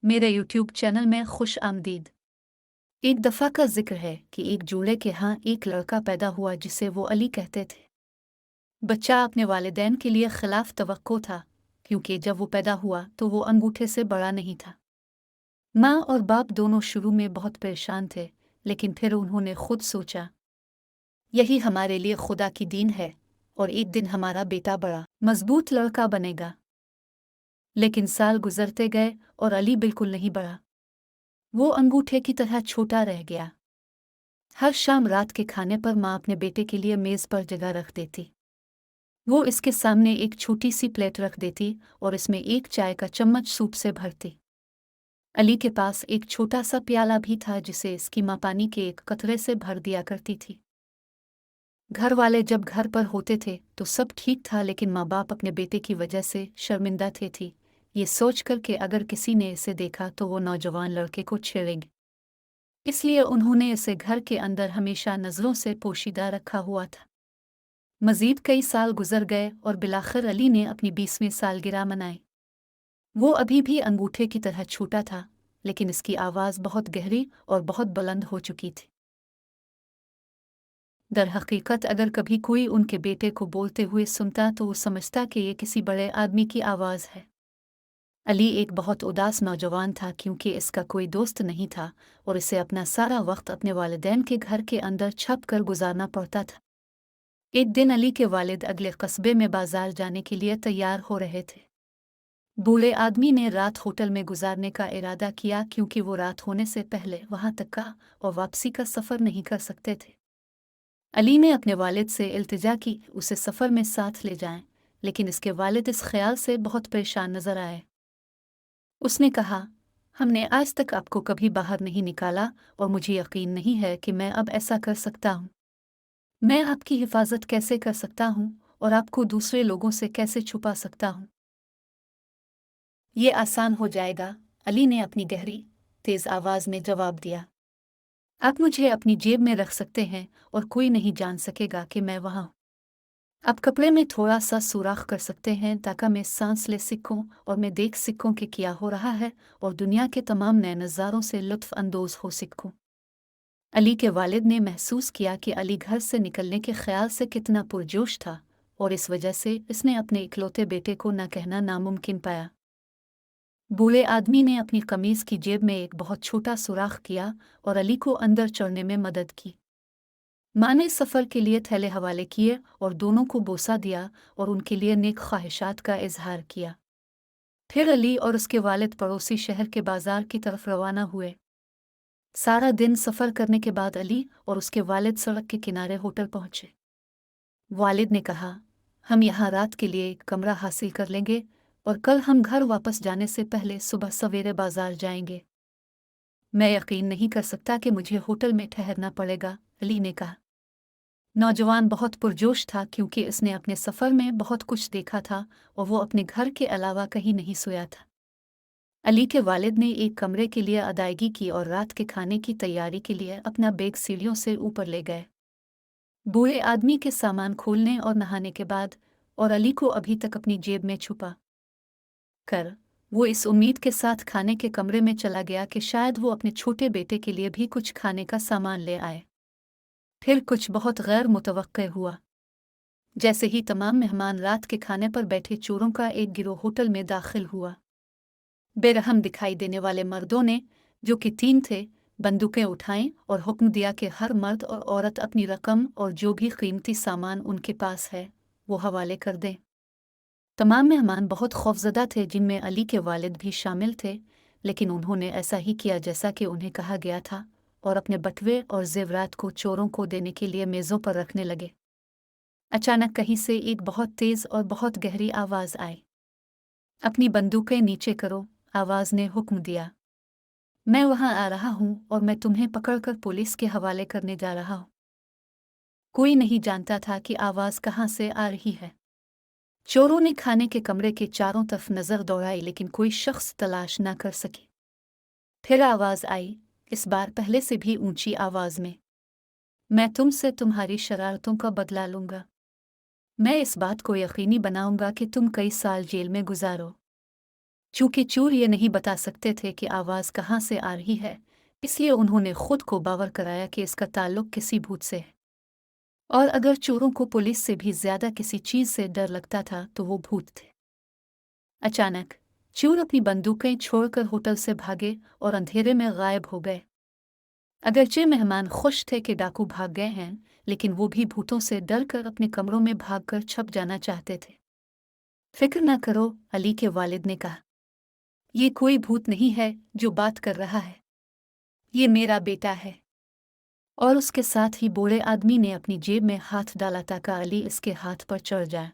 मेरे YouTube channel में खुश आमदीद। एक दफ़ा का जिक्र है कि एक जूड़े के यहाँ एक लड़का पैदा हुआ जिसे वो अली कहते थे। बच्चा अपने वालिदैन के लिए खिलाफ तवक्को था, क्योंकि जब वो पैदा हुआ तो वो अंगूठे से बड़ा नहीं था। माँ और बाप दोनों शुरू में बहुत परेशान थे, लेकिन फिर उन्होंने खुद सोचा, यही हमारे लिए खुदा की दीन है और एक दिन हमारा बेटा बड़ा मजबूत लड़का बनेगा। लेकिन साल गुजरते गए और अली बिल्कुल नहीं बढ़ा। वो अंगूठे की तरह छोटा रह गया। हर शाम रात के खाने पर माँ अपने बेटे के लिए मेज़ पर जगह रख देती। वो इसके सामने एक छोटी सी प्लेट रख देती और इसमें एक चाय का चम्मच सूप से भरती। अली के पास एक छोटा सा प्याला भी था जिसे इसकी माँ पानी के एक कतरे से भर दिया करती थी। घर वाले जब घर पर होते थे तो सब ठीक था, लेकिन माँ बाप अपने बेटे की वजह से शर्मिंदा थी, ये सोचकर कि अगर किसी ने इसे देखा तो वो नौजवान लड़के को छेड़ेंगे। इसलिए उन्होंने इसे घर के अंदर हमेशा नज़रों से पोशीदा रखा हुआ था। मज़ीद कई साल गुजर गए और बिलाखिर अली ने अपनी 20वीं सालगिरह मनाई। वो अभी भी अंगूठे की तरह छोटा था, लेकिन इसकी आवाज़ बहुत गहरी और बहुत बुलंद हो चुकी थी। दर हकीकत अगर कभी कोई उनके बेटे को बोलते हुए सुनता तो वो समझता कि ये किसी बड़े आदमी की आवाज़ है। अली एक बहुत उदास नौजवान था, क्योंकि इसका कोई दोस्त नहीं था और इसे अपना सारा वक्त अपने वालिदैन के घर के अंदर छप कर गुजारना पड़ता था। एक दिन अली के वालिद अगले कस्बे में बाजार जाने के लिए तैयार हो रहे थे। बूढ़े आदमी ने रात होटल में गुजारने का इरादा किया, क्योंकि वो रात होने से पहले वहां तक का और वापसी का सफ़र नहीं कर सकते थे। अली ने अपने वालिद से इल्तिजा की उसे सफ़र में साथ ले जाएं, लेकिन इसके वालिद इस ख्याल से बहुत परेशान नजर आए। उसने कहा, हमने आज तक आपको कभी बाहर नहीं निकाला और मुझे यकीन नहीं है कि मैं अब ऐसा कर सकता हूँ। मैं आपकी हिफाजत कैसे कर सकता हूँ और आपको दूसरे लोगों से कैसे छुपा सकता हूँ? ये आसान हो जाएगा, अली ने अपनी गहरी, तेज आवाज में जवाब दिया। आप मुझे अपनी जेब में रख सकते हैं और कोई नहीं जान सकेगा कि मैं वहाँ हूँ। आप कपड़े में थोड़ा सा सुराख कर सकते हैं ताकि मैं सांस ले सकूं और मैं देख सकूं कि क्या हो रहा है और दुनिया के तमाम नए नज़ारों से लुत्फ अंदोज हो सकूं। अली के वालिद ने महसूस किया कि अली घर से निकलने के ख्याल से कितना पुरजोश था और इस वजह से इसने अपने इकलौते बेटे को न कहना नामुमकिन पाया। बूढ़े आदमी ने अपनी कमीज की जेब में एक बहुत छोटा सुराख किया और अली को अंदर चढ़ने में मदद की। माँ ने सफ़र के लिए थैले हवाले किए और दोनों को बोसा दिया और उनके लिए नेक ख्वाहिशात का इजहार किया। फिर अली और उसके वालिद पड़ोसी शहर के बाजार की तरफ रवाना हुए। सारा दिन सफ़र करने के बाद अली और उसके वालिद सड़क के किनारे होटल पहुंचे। वालिद ने कहा, हम यहाँ रात के लिए एक कमरा हासिल कर लेंगे और कल हम घर वापस जाने से पहले सुबह सवेरे बाजार जाएंगे। मैं यकीन नहीं कर सकता कि मुझे होटल में ठहरना पड़ेगा, अली ने कहा। नौजवान बहुत पुरजोश था, क्योंकि इसने अपने सफ़र में बहुत कुछ देखा था और वो अपने घर के अलावा कहीं नहीं सोया था। अली के वालिद ने एक कमरे के लिए अदायगी की और रात के खाने की तैयारी के लिए अपना बैग सीढ़ियों से ऊपर ले गए। बूढ़े आदमी के सामान खोलने और नहाने के बाद और अली को अभी तक अपनी जेब में छुपा कर वो इस उम्मीद के साथ खाने के कमरे में चला गया कि शायद वो अपने छोटे बेटे के लिए भी कुछ खाने का सामान ले आए। फिर कुछ बहुत गैर मुतवक्के हुआ। जैसे ही तमाम मेहमान रात के खाने पर बैठे, चोरों का एक गिरोह होटल में दाखिल हुआ। बेरहम दिखाई देने वाले मर्दों ने, जो कि 3 थे, बंदूकें उठाईं और हुक्म दिया कि हर मर्द और औरत अपनी रकम और जो भी कीमती सामान उनके पास है वो हवाले कर दें। तमाम मेहमान बहुत खौफजदा थे, जिनमें अली के वालिद भी शामिल थे, लेकिन उन्होंने ऐसा ही किया जैसा कि उन्हें कहा गया था और अपने बटुए और जेवरात को चोरों को देने के लिए मेज़ों पर रखने लगे। अचानक कहीं से एक बहुत तेज़ और बहुत गहरी आवाज़ आई। अपनी बंदूकें नीचे करो, आवाज़ ने हुक्म दिया। मैं वहां आ रहा हूं और मैं तुम्हें पकड़कर पुलिस के हवाले करने जा रहा हूं। कोई नहीं जानता था कि आवाज़ कहाँ से आ रही है। चोरों ने खाने के कमरे के चारों तरफ नज़र दौड़ाई, लेकिन कोई शख्स तलाश न कर सके। फिर आवाज़ आई, इस बार पहले से भी ऊंची आवाज़ में। मैं तुमसे तुम्हारी शरारतों का बदला लूंगा। मैं इस बात को यकीनी बनाऊंगा कि तुम कई साल जेल में गुजारो। चूंकि चोर ये नहीं बता सकते थे कि आवाज़ कहाँ से आ रही है, इसलिए उन्होंने खुद को बावर कराया कि इसका ताल्लुक किसी भूत से है। और अगर चोरों को पुलिस से भी ज्यादा किसी चीज से डर लगता था तो वो भूत थे। अचानक चोर अपनी बंदूकें छोड़कर होटल से भागे और अंधेरे में गायब हो गए। अगरचे मेहमान खुश थे कि डाकू भाग गए हैं, लेकिन वो भी भूतों से डरकर अपने कमरों में भागकर छुप जाना चाहते थे। फिक्र न करो, अली के वालिद ने कहा। ये कोई भूत नहीं है जो बात कर रहा है, ये मेरा बेटा है। और उसके साथ ही बूढ़े आदमी ने अपनी जेब में हाथ डाला ताकि अली इसके हाथ पर चढ़ जाए।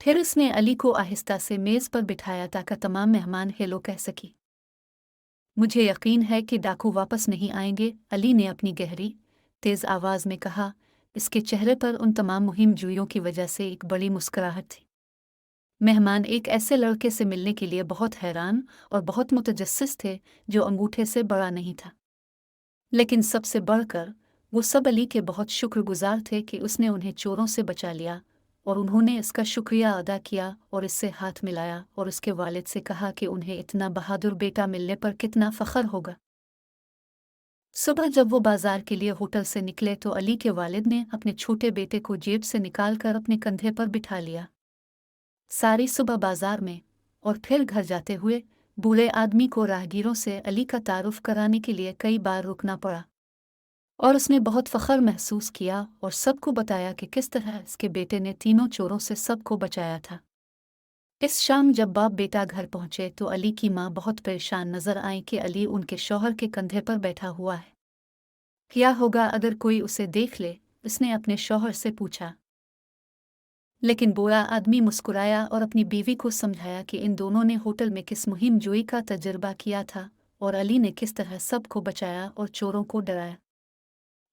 फिर उसने अली को आहिस्ता से मेज पर बिठाया ताकि तमाम मेहमान हेलो कह सकी। मुझे यकीन है कि डाकू वापस नहीं आएंगे, अली ने अपनी गहरी तेज आवाज में कहा। इसके चेहरे पर उन तमाम मुहिम जुइयों की वजह से एक बड़ी मुस्कुराहट थी। मेहमान एक ऐसे लड़के से मिलने के लिए बहुत हैरान और बहुत मुतजस्सिस थे जो अंगूठे से बड़ा नहीं था। लेकिन सबसे बढ़कर वो सब अली के बहुत शुक्रगुजार थे कि उसने उन्हें चोरों से बचा लिया, और उन्होंने इसका शुक्रिया अदा किया और इससे हाथ मिलाया और उसके वालिद से कहा कि उन्हें इतना बहादुर बेटा मिलने पर कितना फ़ख्र होगा। सुबह जब वो बाजार के लिए होटल से निकले तो अली के वालिद ने अपने छोटे बेटे को जेब से निकालकर अपने कंधे पर बिठा लिया। सारी सुबह बाजार में और फिर घर जाते हुए बूढ़े आदमी को राहगीरों से अली का तारुफ कराने के लिए कई बार रुकना पड़ा, और उसने बहुत फ़ख्र महसूस किया और सबको बताया कि किस तरह इसके बेटे ने तीनों चोरों से सबको बचाया था। इस शाम जब बाप बेटा घर पहुंचे तो अली की माँ बहुत परेशान नजर आई कि अली उनके शौहर के कंधे पर बैठा हुआ है। क्या होगा अगर कोई उसे देख ले, उसने अपने शौहर से पूछा। लेकिन बूढ़ा आदमी मुस्कुराया और अपनी बीवी को समझाया कि इन दोनों ने होटल में किस मुहिम जोई का तजुर्बा किया था और अली ने किस तरह सबको बचाया और चोरों को डराया।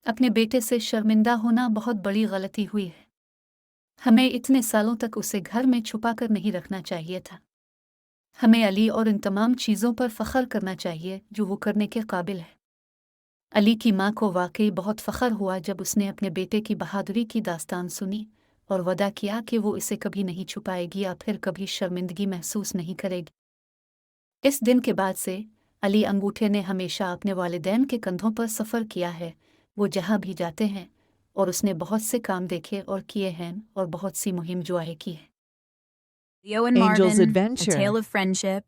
अपने बेटे से शर्मिंदा होना बहुत बड़ी गलती हुई है। हमें इतने सालों तक उसे घर में छुपा कर नहीं रखना चाहिए था। हमें अली और इन तमाम चीज़ों पर फ़ख्र करना चाहिए जो वो करने के काबिल है। अली की माँ को वाकई बहुत फ़ख्र हुआ जब उसने अपने बेटे की बहादुरी की दास्तान सुनी और वदा किया कि वो इसे कभी नहीं छुपाएगी या फिर कभी शर्मिंदगी महसूस नहीं करेगी। इस दिन के बाद से अली अंगूठे ने हमेशा अपने वालिदैन के कंधों पर सफ़र किया है, वो जहाँ भी जाते हैं, और उसने बहुत से काम देखे और किए हैं और बहुत सी मुहिम जुआएं की है। Leo and Angel's Marvin, Adventure. A Tale of Friendship,